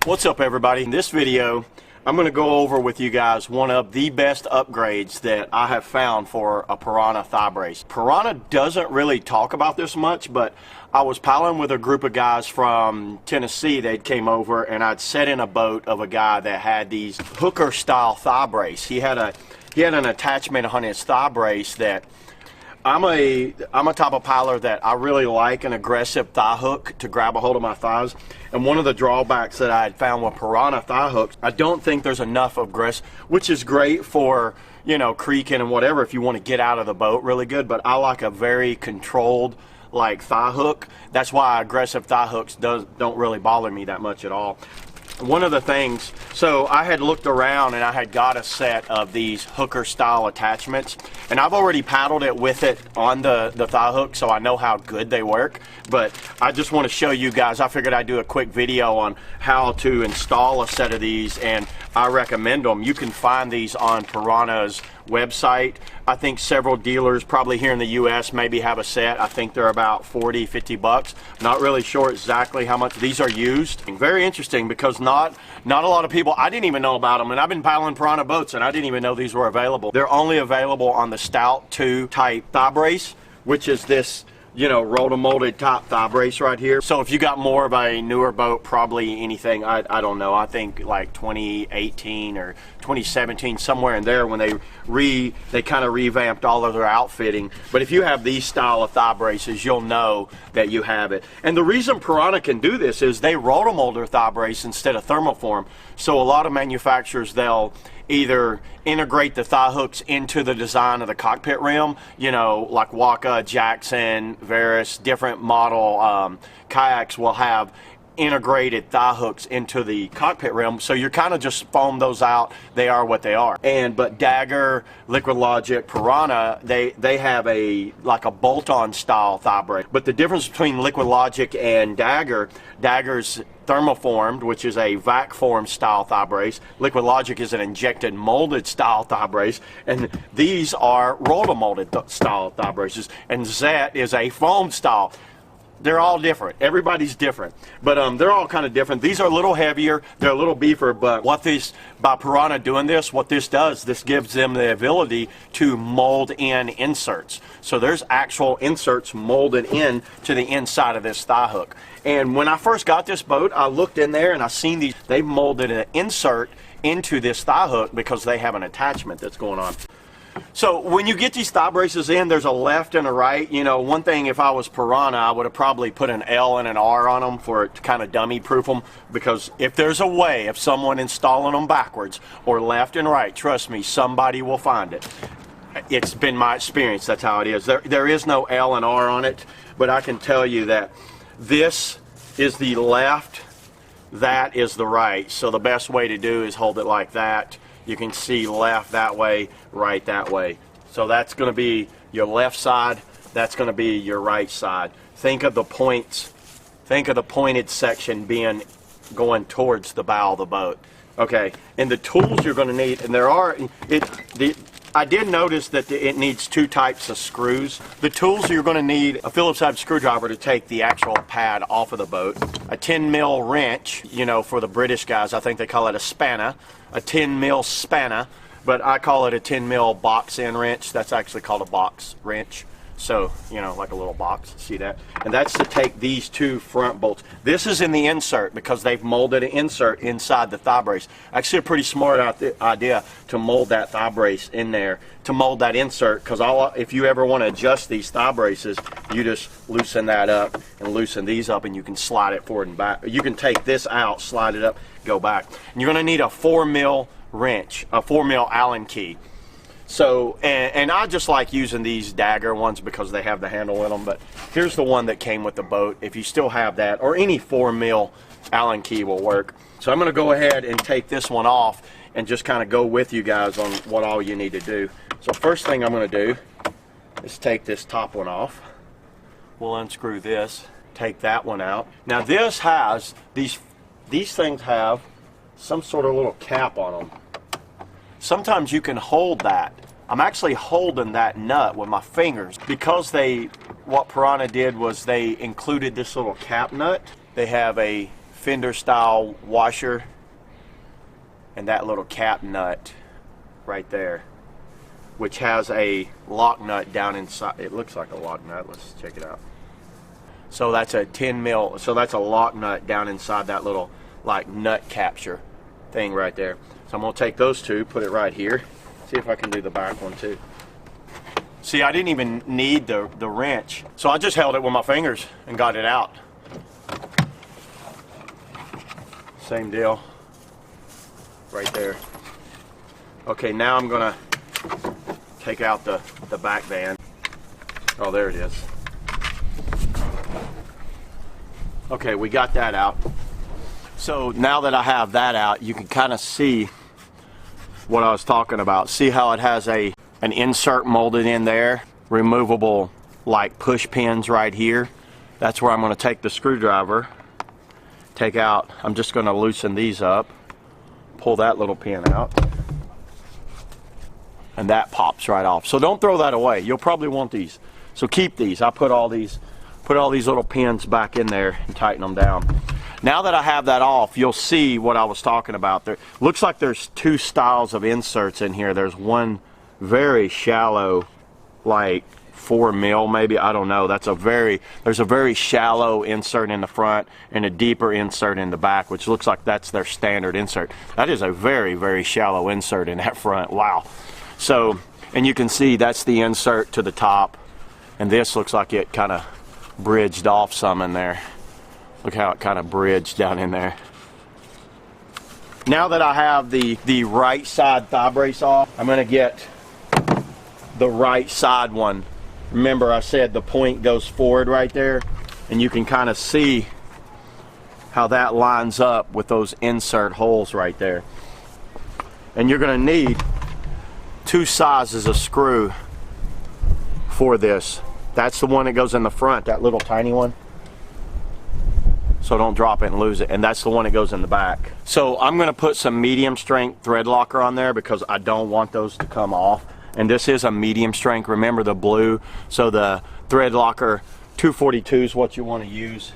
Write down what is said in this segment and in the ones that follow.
What's up, everybody? In this video, I'm going to go over with you guys one of the best upgrades that I have found for a Pyranha thigh brace. Pyranha doesn't really talk about this much, but I was paddling with a group of guys from Tennessee. They came over and I'd sat in a boat of a guy that had these hooker style thigh brace. He had an attachment on his thigh brace that I'm a type of paddler that I really like an aggressive thigh hook to grab a hold of my thighs. And one of the drawbacks that I had found with Pyranha thigh hooks, I don't think there's enough aggressive, which is great for, you know, creaking and whatever if you want to get out of the boat really good. But I like a very controlled like thigh hook. That's why aggressive thigh hooks don't really bother me that much at all. One of the things, so I had looked around and I had got a set of these hooker style attachments, and I've already paddled it with it on the thigh hook, so I know how good they work. But I just want to show you guys, I figured I'd do a quick video on how to install a set of these, and I recommend them. You can find these on Pyranha's website. I think several dealers probably here in the US maybe have a set. I think they're about 40, 50 bucks. Not really sure exactly how much these are used. Very interesting because not a lot of people, I didn't even know about them, and I've been paddling Pyranha boats and I didn't even know these were available. They're only available on the Stout 2 type thigh brace, which is this, you know, rotomolded top thigh brace right here. So if you got more of a newer boat, probably anything, I don't know, I think like 2018 or 2017, somewhere in there, when they kind of revamped all of their outfitting. But if you have these style of thigh braces, you'll know that you have it. And the reason Pyranha can do this is they rotomold their thigh brace instead of thermoform. So a lot of manufacturers, they'll either integrate the thigh hooks into the design of the cockpit rim, you know, like Waka, Jackson, Veris, different model kayaks will have integrated thigh hooks into the cockpit rim, so you're kind of just foam those out. They are what they are. But Dagger, Liquid Logic, Pyranha, they have like a bolt-on style thigh brace. But the difference between Liquid Logic and Dagger's thermoformed, which is a vac form style thigh brace. Liquid Logic is an injected molded style thigh brace, and these are rotomolded style thigh braces, and Zet is a foam style. They're all different. Everybody's different, but they're all kind of different. These are a little heavier, they're a little beefier, but by Pyranha doing this, what this does, this gives them the ability to mold in inserts. So there's actual inserts molded in to the inside of this thigh hook. And when I first got this boat, I looked in there and I seen these, they've molded an insert into this thigh hook because they have an attachment that's going on. So when you get these thigh braces in, there's a left and a right. You know, one thing, if I was Pyranha, I would have probably put an L and an R on them to kind of dummy proof them, because if there's a way of someone installing them backwards or left and right, trust me, somebody will find it. It's been my experience, that's how it is. There is no L and R on it, but I can tell you that this is the left, that is the right. So the best way to do is hold it like that. You can see left that way, right that way. So that's going to be your left side, that's going to be your right side. Think of the points, think of the pointed section being going towards the bow of the boat. Okay, and the tools you're going to need, and I did notice that it needs two types of screws. The tools you're going to need: a Phillips head screwdriver to take the actual pad off of the boat, a 10mm wrench, you know, for the British guys, I think they call it a spanner, a 10mm spanner, but I call it a 10mm box end wrench. That's actually called a box wrench. So, you know, like a little box, see that? And that's to take these two front bolts. This is in the insert because they've molded an insert inside the thigh brace. Actually a pretty smart idea to mold that thigh brace in there, to mold that insert, because if you ever want to adjust these thigh braces, you just loosen that up and loosen these up, and you can slide it forward and back. You can take this out, slide it up, go back. And you're going to need a 4mm wrench, a 4mm Allen key. So, and I just like using these Dagger ones because they have the handle in them, but here's the one that came with the boat. If you still have that, or any 4mm Allen key will work. So I'm going to go ahead and take this one off and just kind of go with you guys on what all you need to do. So first thing I'm going to do is take this top one off. We'll unscrew this, take that one out. Now this has, these things have some sort of little cap on them. Sometimes you can hold that. I'm actually holding that nut with my fingers because what Pyranha did was they included this little cap nut. They have a fender style washer and that little cap nut right there, which has a lock nut down inside. It looks like a lock nut. Let's check it out. So that's a 10 mil, so that's a lock nut down inside that little like nut capture thing right there. So I'm gonna take those two, put it right here. See if I can do the back one too. See, I didn't even need the wrench. So I just held it with my fingers and got it out. Same deal. Right there. Okay, now I'm gonna take out the back band. Oh, there it is. Okay, we got that out. So now that I have that out, you can kind of see what I was talking about. See how it has an insert molded in there, removable like push pins right here. That's where I'm going to take the screwdriver, take out, I'm just going to loosen these up, pull that little pin out, and that pops right off. So don't throw that away. You'll probably want these. So keep these. I put all these little pins back in there and tighten them down. Now that I have that off, you'll see what I was talking about. There looks like there's two styles of inserts in here. There's one very shallow, like 4 mil maybe, I don't know. There's a very shallow insert in the front and a deeper insert in the back, which looks like that's their standard insert. That is a very, very shallow insert in that front. Wow. So, and you can see that's the insert to the top, and this looks like it kind of bridged off some in there. Look how it kind of bridged down in there. Now that I have the right side thigh brace off, I'm going to get the right side one. Remember, I said the point goes forward right there, and you can kind of see how that lines up with those insert holes right there. And you're going to need 2 sizes of screw for this. That's the one that goes in the front, that little tiny one. So don't drop it and lose it. And that's the one that goes in the back. So I'm going to put some medium strength thread locker on there because I don't want those to come off. And this is a medium strength, remember the blue. So the thread locker 242 is what you want to use.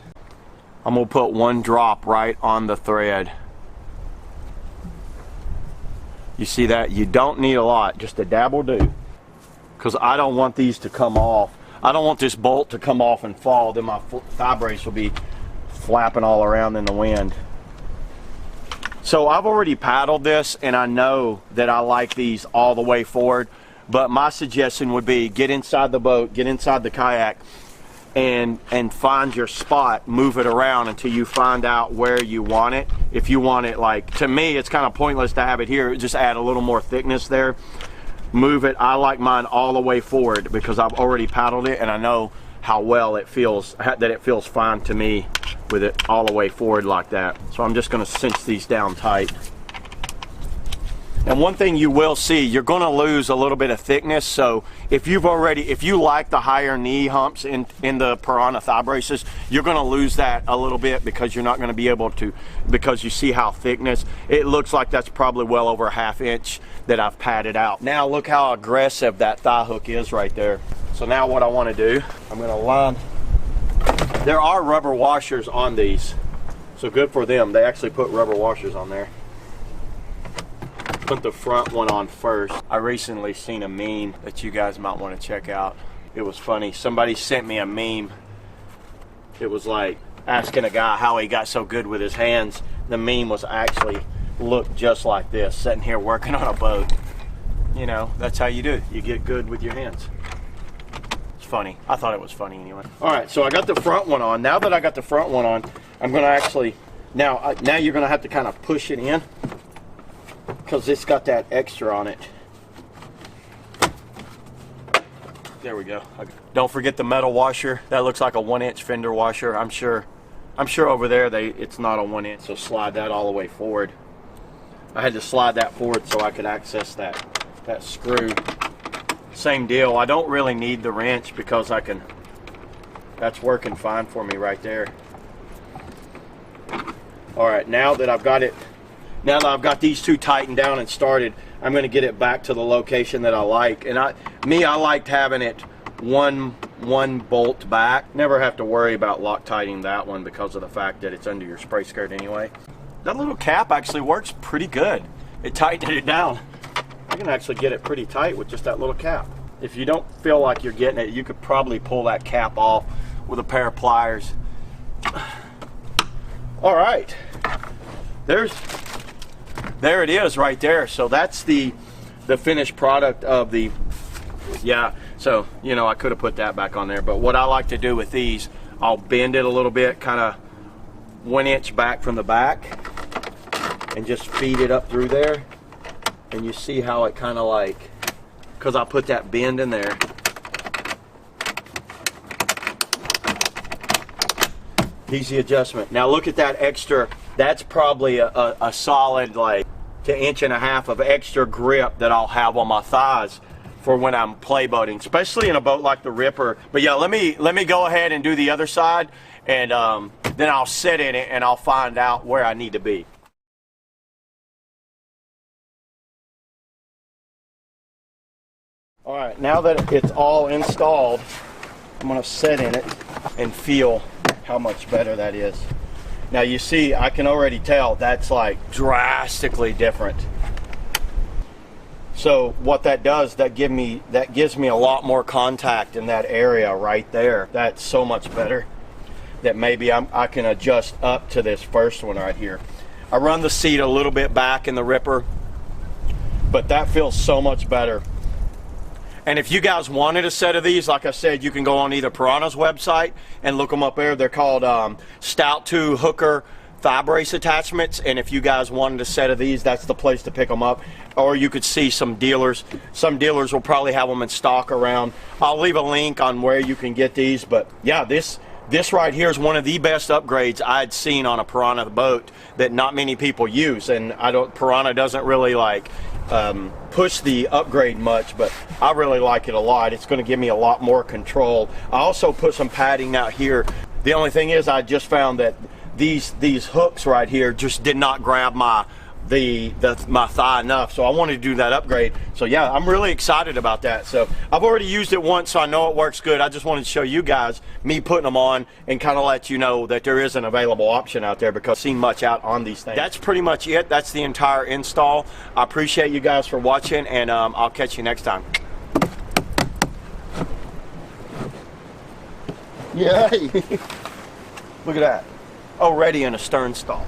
I'm going to put 1 drop right on the thread. You see that? You don't need a lot, just a dab will do. Because I don't want these to come off. I don't want this bolt to come off and fall, then my thigh brace will be flapping all around in the wind. So I've already paddled this, and I know that I like these all the way forward, but my suggestion would be get inside the boat, get inside the kayak, and find your spot, move it around until you find out where you want it. If you want it, like, to me it's kind of pointless to have it here, just add a little more thickness there. Move it. I like mine all the way forward because I've already paddled it and I know how well it feels, that it feels fine to me with it all the way forward like that. So I'm just going to cinch these down tight. And one thing you will see, you're going to lose a little bit of thickness. So if you like the higher knee humps in the Pyranha thigh braces, you're going to lose that a little bit because you're not going to be able to, because you see how thickness, it looks like that's probably well over a ½ inch that I've padded out. Now look how aggressive that thigh hook is right there. So now what I want to do, I'm going to line, there are rubber washers on these, so good for them. They actually put rubber washers on there. Put the front one on first. I recently seen a meme that you guys might want to check out. It was funny. Somebody sent me a meme. It was like asking a guy how he got so good with his hands. The meme was actually looked just like this, sitting here working on a boat. You know, that's how you do it. You get good with your hands. It's funny. I thought it was funny anyway. All right, so I got the front one on. Now that I got the front one on, I'm going to actually, now you're going to have to kind of push it in because it's got that extra on it. There we go. Don't forget the metal washer. That looks like a 1-inch fender washer. I'm sure over there it's not a 1-inch, so slide that all the way forward. I had to slide that forward so I could access that screw. Same deal. I don't really need the wrench because that's working fine for me right there. All right, now that I've got these two tightened down and started, I'm going to get it back to the location that I like. And I liked having it one bolt back. Never have to worry about Loctiting that one because of the fact that it's under your spray skirt anyway. That little cap actually works pretty good. It tightened it down. I can actually get it pretty tight with just that little cap. If you don't feel like you're getting it, you could probably pull that cap off with a pair of pliers. All right, there it is right there. So that's the finished product of the, yeah, so you know, I could have put that back on there, but what I like to do with these, I'll bend it a little bit, kind of 1 inch back from the back, and just feed it up through there. And you see how it kind of like, because I put that bend in there, easy adjustment. Now look at that extra, that's probably a solid like to 1.5 inches of extra grip that I'll have on my thighs for when I'm play boating, especially in a boat like the Ripper. But yeah, let me go ahead and do the other side, and then I'll sit in it and I'll find out where I need to be. All right, now that it's all installed, I'm gonna sit in it and feel how much better that is. Now you see, I can already tell that's like drastically different. So what that does, that gives me a lot more contact in that area right there. That's so much better that maybe I can adjust up to this first one right here. I run the seat a little bit back in the Ripper, but that feels so much better. And if you guys wanted a set of these, like I said, you can go on either Piranha's website and look them up there. They're called Stout 2 Hooker thigh brace attachments. And if you guys wanted a set of these, that's the place to pick them up. Or you could see some dealers. Some dealers will probably have them in stock around. I'll leave a link on where you can get these. But yeah, this right here is one of the best upgrades I'd seen on a Piranha boat that not many people use. And Piranha doesn't really like push the upgrade much, but I really like it a lot. It's going to give me a lot more control. I also put some padding out here. The only thing is, I just found that these hooks right here just did not grab my thigh enough, so I wanted to do that upgrade. So yeah, I'm really excited about that. So I've already used it once, so I know it works good. I just wanted to show you guys me putting them on and kind of let you know that there is an available option out there, because I've seen much out on these things. That's pretty much it. That's the entire install. I appreciate you guys for watching, and I'll catch you next time. Yay! Look at that. Already in a stern stall.